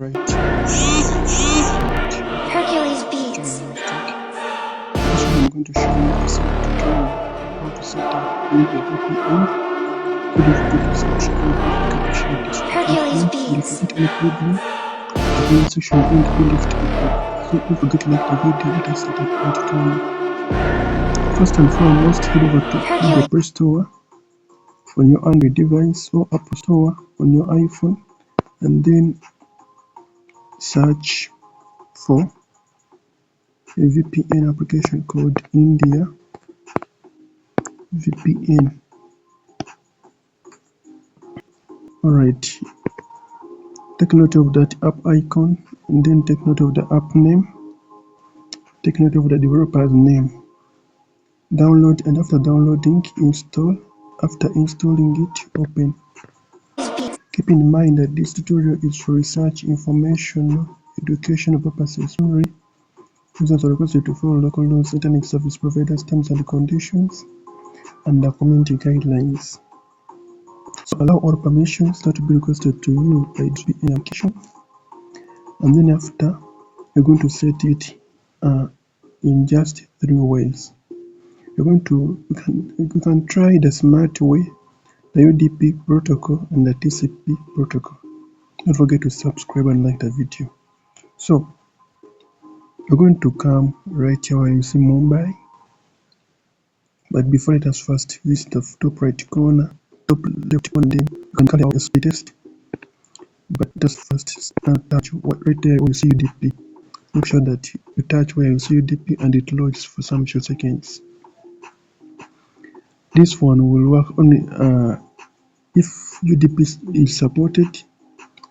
Right. Right. Hercules Join Beats. my talk. This one I'm going to show you a simple tutorial how to set up India VPN. So don't forget to subscribe, don't forget to share this with your Hercules friends, and if you Beats. get any problem, the comment section below will lift it up. So don't forget to like the video. Let us set up our tutorial. First and foremost, head over to Google Hercules. Play Store on your Android device or Apple Store on your iPhone, and then search for a VPN application called India VPN. Alright, take note of that app icon, and then take note of the app name, take note of the developer's name. Download, and after downloading, install. After installing it, open. Keep in mind that this tutorial is for research, informational, educational purposes only. Users are requested to follow local laws, internet service providers' terms and conditions, and the community guidelines. So allow all permissions that will be requested to you by the VPN application, and then after you're going to set it in just 3 ways. You can try the smart way, the UDP protocol, and the TCP protocol. Don't forget to subscribe and like the video. So you're going to come right here where you see Mumbai, but before let us first visit the top right corner, top left corner, then you can carry out a speed test. But just first touch right there where you see UDP. Make sure that you touch where you see UDP and it loads for some few seconds. This one will work only if UDP is supported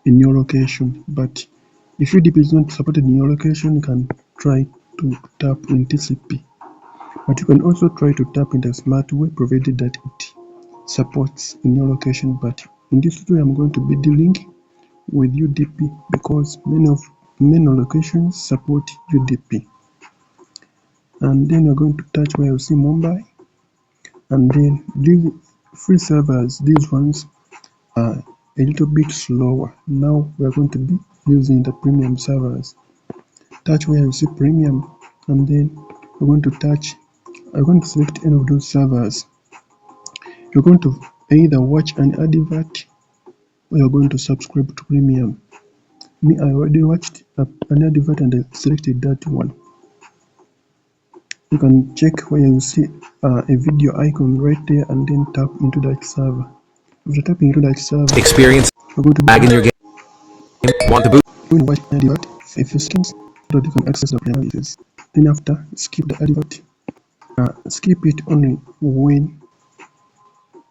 in your location, but if UDP is not supported in your location, you can try to tap in TCP. But you can also try to tap in the smart way, provided that it supports in your location. But in this tutorial, I'm going to be dealing with UDP because many locations support UDP. And then you're going to touch where you see Mumbai, and then these free servers, these ones are a little bit slower. Now we are going to be using the premium servers. Touch where you see premium, and then you're going to select any of those servers. You're going to either watch an advert or you're going to subscribe to premium. Me, I already watched an advert and I selected that one. You can check where you see a video icon right there, and then tap into that server. After tapping into that server, Experience you're going to lag in your game. Want to boot? watch an advert for a few seconds so that you can access the privileges. Then after, skip the advert. Skip it only when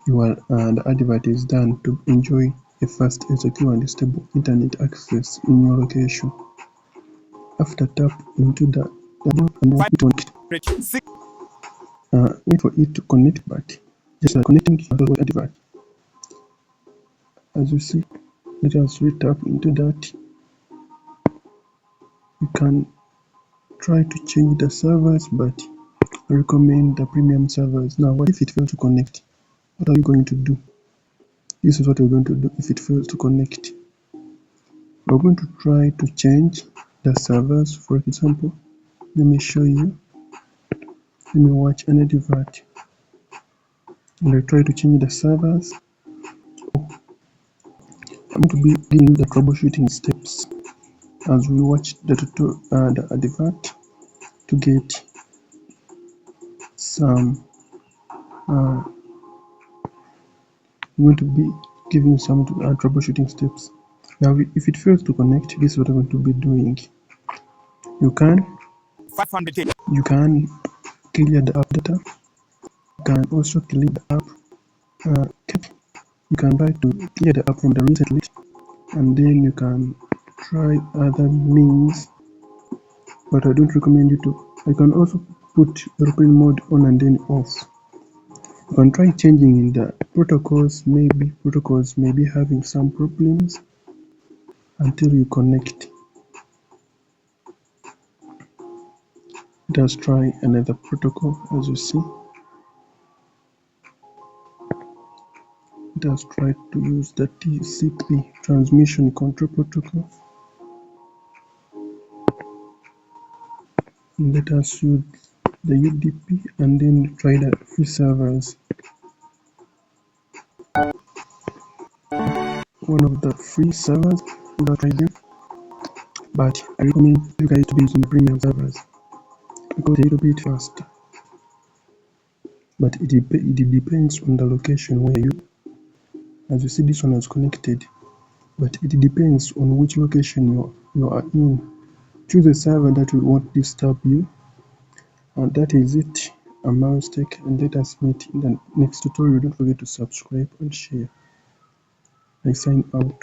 the advert is done to enjoy a fast, secure, and stable internet access in your location. After tap into the and wait for it to connect, but just connecting to the advert. As you see, let us tap into that. You can try to change the servers, but I recommend the premium servers. Now, what if it fails to connect? What are you going to do? This is what we're going to do if it fails to connect. We're going to try to change the servers. For example, let me show you. Let me watch an advert and I try to change the servers. I'm going to be doing the troubleshooting steps as we watch the advert to get some. I'm going to be giving some troubleshooting steps. Now, if it fails to connect, this is what I'm going to be doing. You can clear the app data. You can also clear the app. You can try to clear the app from the reset list, and then you can try other means, but I don't recommend you to. I can also put airplane mode on and then off. You can try changing in the protocols. Maybe protocols may be having some problems until you connect. Let us try another protocol. As you see, let us try to use the TCP transmission control protocol. Let us use the UDP and then try the free servers. One of the free servers that I them, but I recommend you guys to be using the premium servers because they're a little bit faster. But it depends on the location where you. As you see, this one is connected, but it depends on which location you are in. Choose a server that will not disturb you, and that is it. I'm Tech, and let us meet in the next tutorial. Don't forget to subscribe and share. I sign out.